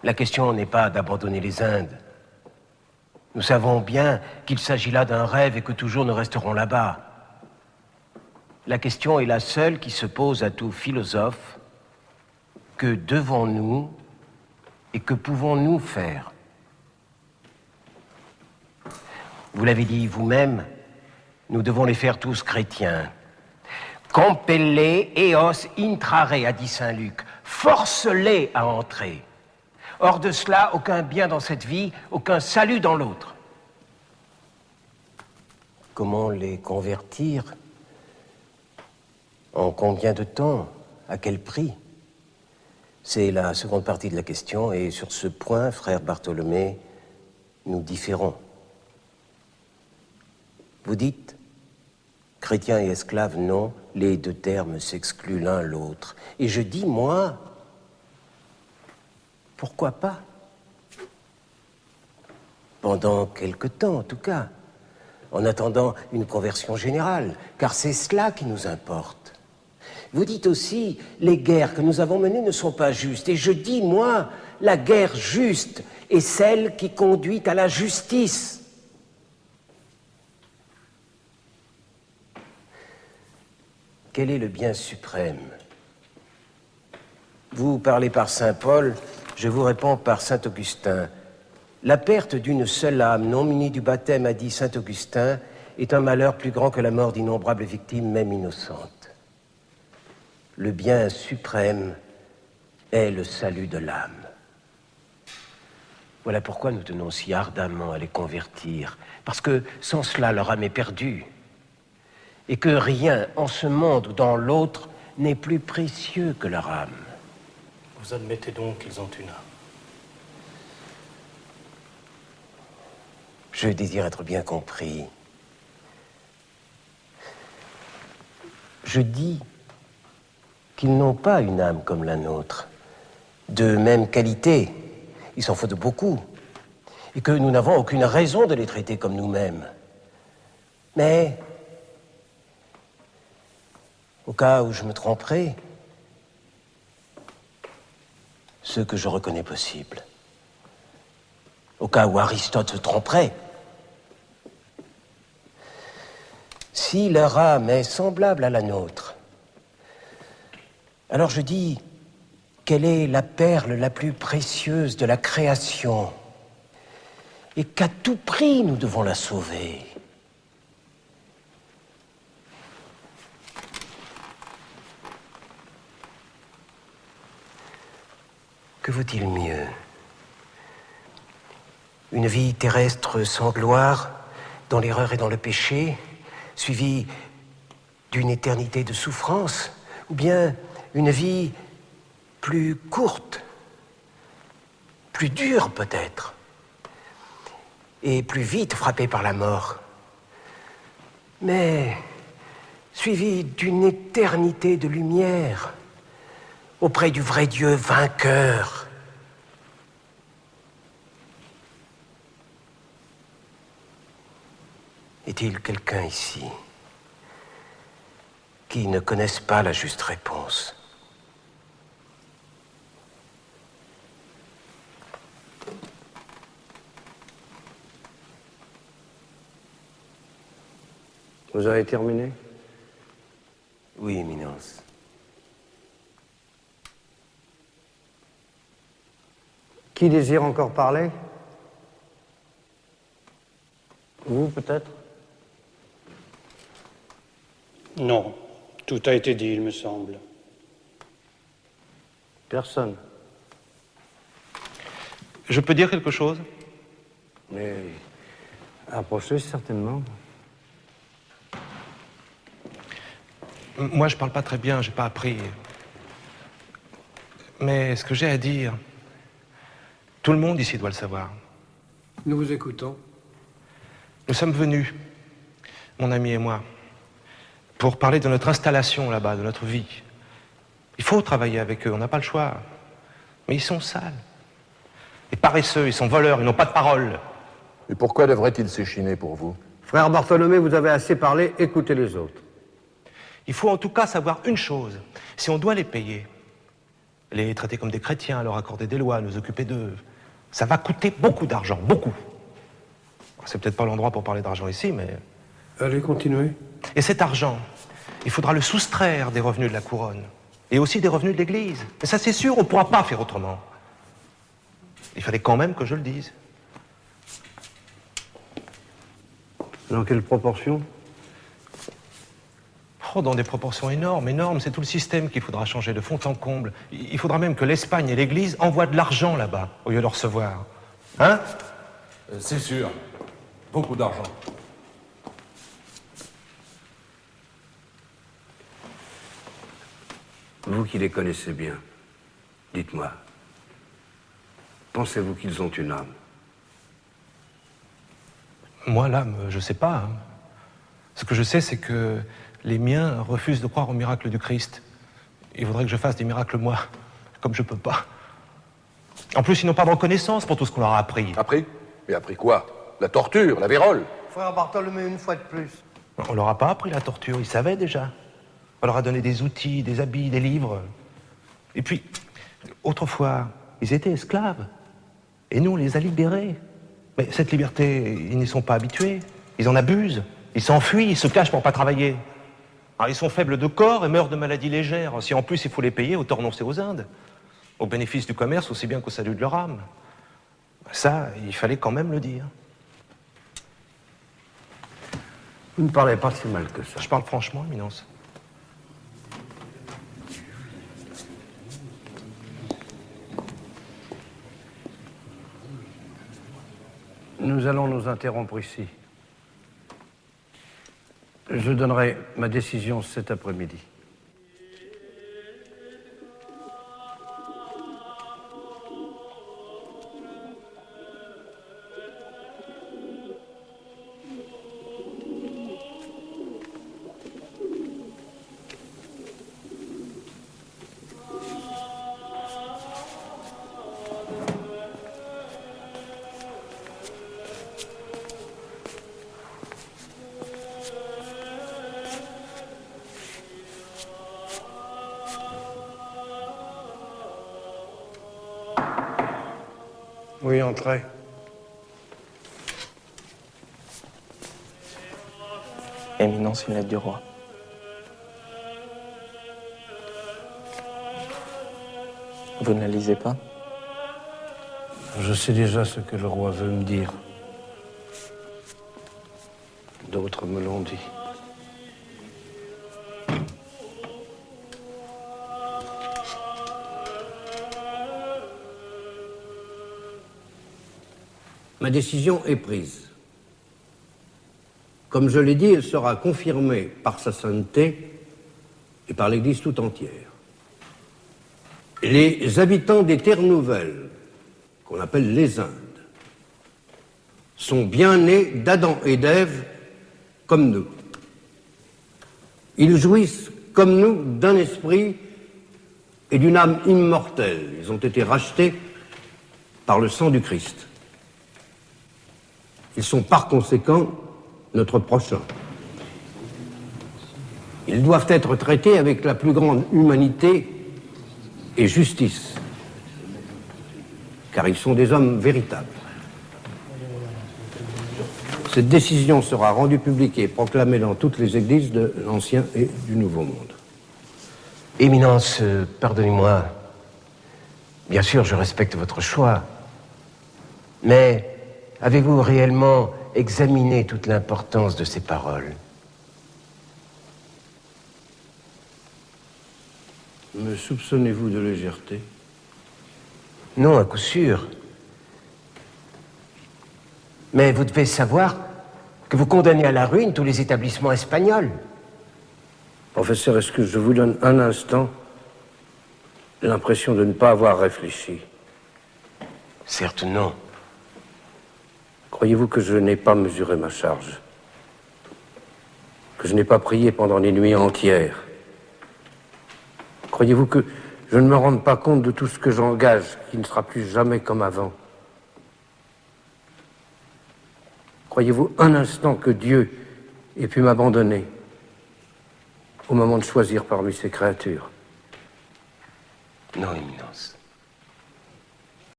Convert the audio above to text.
La question n'est pas d'abandonner les Indes. Nous savons bien qu'il s'agit là d'un rêve et que toujours nous resterons là-bas. La question est la seule qui se pose à tout philosophe. Que devons-nous et que pouvons-nous faire? Vous l'avez dit vous-même, nous devons les faire tous chrétiens. Compelle eos intrare, a dit Saint Luc. Force-les à entrer. Hors de cela, aucun bien dans cette vie, aucun salut dans l'autre. Comment les convertir? En combien de temps? À quel prix? C'est la seconde partie de la question, et sur ce point, frère Bartholomé, nous différons. Vous dites, chrétien et esclave, non, les deux termes s'excluent l'un l'autre. Et je dis, moi, pourquoi pas? Pendant quelque temps, en tout cas, en attendant une conversion générale, car c'est cela qui nous importe. Vous dites aussi, les guerres que nous avons menées ne sont pas justes. Et je dis, moi, la guerre juste est celle qui conduit à la justice. Quel est le bien suprême? Vous parlez par saint Paul, je vous réponds par saint Augustin. La perte d'une seule âme non munie du baptême, a dit saint Augustin, est un malheur plus grand que la mort d'innombrables victimes, même innocentes. Le bien suprême est le salut de l'âme. Voilà pourquoi nous tenons si ardemment à les convertir, parce que sans cela, leur âme est perdue, et que rien en ce monde ou dans l'autre n'est plus précieux que leur âme. Vous admettez donc qu'ils ont une âme? Je désire être bien compris. Je dis qu'ils n'ont pas une âme comme la nôtre, de même qualité, il s'en faut de beaucoup, et que nous n'avons aucune raison de les traiter comme nous-mêmes. Mais, au cas où je me tromperais, ce que je reconnais possible, au cas où Aristote se tromperait, si leur âme est semblable à la nôtre, alors je dis, quelle est la perle la plus précieuse de la création et qu'à tout prix nous devons la sauver. Que vaut-il mieux? Une vie terrestre sans gloire, dans l'erreur et dans le péché, suivie d'une éternité de souffrance, ou bien une vie plus courte, plus dure peut-être, et plus vite frappée par la mort, mais suivie d'une éternité de lumière auprès du vrai Dieu vainqueur. Est-il quelqu'un ici qui ne connaisse pas la juste réponse? Vous avez terminé? Oui, Éminence. Qui désire encore parler? Vous, peut-être? Non, tout a été dit, il me semble. Personne. Je peux dire quelque chose? Mais approchez certainement. Moi, je parle pas très bien, j'ai pas appris. Mais ce que j'ai à dire, tout le monde ici doit le savoir. Nous vous écoutons. Nous sommes venus, mon ami et moi, pour parler de notre installation là-bas, de notre vie. Il faut travailler avec eux, on n'a pas le choix. Mais ils sont sales. Et paresseux, ils sont voleurs, ils n'ont pas de parole. Et pourquoi devraient-ils s'échiner pour vous? Frère Bartholomé, vous avez assez parlé, écoutez les autres. Il faut en tout cas savoir une chose. Si on doit les payer, les traiter comme des chrétiens, leur accorder des lois, nous occuper d'eux. Ça va coûter beaucoup d'argent, beaucoup. C'est peut-être pas l'endroit pour parler d'argent ici, mais... Allez, continuez. Et cet argent, il faudra le soustraire des revenus de la couronne, et aussi des revenus de l'Église. Mais ça, c'est sûr, on ne pourra pas faire autrement. Il fallait quand même que je le dise. Dans quelle proportion? Oh, dans des proportions énormes, énormes. C'est tout le système qu'il faudra changer de fond en comble. Il faudra même que l'Espagne et l'Église envoient de l'argent là-bas, au lieu de le recevoir. Hein? C'est sûr. Beaucoup d'argent. Vous qui les connaissez bien, dites-moi, pensez-vous qu'ils ont une âme? Moi, l'âme, je sais pas. Hein. Ce que je sais, c'est que les miens refusent de croire au miracle du Christ. Il faudrait que je fasse des miracles, moi, comme je peux pas. En plus, ils n'ont pas de reconnaissance pour tout ce qu'on leur a appris. Appris? Mais appris quoi? La torture, la vérole? Frère Bartholomé, une fois de plus. On leur a pas appris la torture, ils savaient déjà. On leur a donné des outils, des habits, des livres. Et puis, autrefois, ils étaient esclaves. Et nous, on les a libérés. Mais cette liberté, ils n'y sont pas habitués. Ils en abusent. Ils s'enfuient, ils se cachent pour pas travailler. Alors, ils sont faibles de corps et meurent de maladies légères. Si en plus il faut les payer, autant renoncer aux Indes. Au bénéfice du commerce aussi bien qu'au salut de leur âme. Ça, il fallait quand même le dire. Vous ne parlez pas si mal que ça. Je parle franchement, Éminence. Nous allons nous interrompre ici. Je donnerai ma décision cet après-midi. Oui, entrez. Éminence, une lettre du roi. Vous ne la lisez pas? Je sais déjà ce que le roi veut me dire. D'autres me l'ont dit. Ma décision est prise. Comme je l'ai dit, elle sera confirmée par sa sainteté et par l'Église tout entière. Les habitants des terres nouvelles, qu'on appelle les Indes, sont bien nés d'Adam et d'Ève comme nous. Ils jouissent comme nous d'un esprit et d'une âme immortelle. Ils ont été rachetés par le sang du Christ. Ils sont par conséquent notre prochain. Ils doivent être traités avec la plus grande humanité et justice, car ils sont des hommes véritables. Cette décision sera rendue publique et proclamée dans toutes les églises de l'Ancien et du Nouveau Monde. Éminence, pardonnez-moi. Bien sûr, je respecte votre choix. Mais avez-vous réellement examiné toute l'importance de ces paroles? Me soupçonnez-vous de légèreté? Non, à coup sûr. Mais vous devez savoir que vous condamnez à la ruine tous les établissements espagnols. Professeur, est-ce que je vous donne un instant l'impression de ne pas avoir réfléchi? Certes, non. Croyez-vous que je n'ai pas mesuré ma charge? Que je n'ai pas prié pendant des nuits entières? Croyez-vous que je ne me rende pas compte de tout ce que j'engage, qui ne sera plus jamais comme avant? Croyez-vous un instant que Dieu ait pu m'abandonner au moment de choisir parmi ses créatures? Non, Éminence.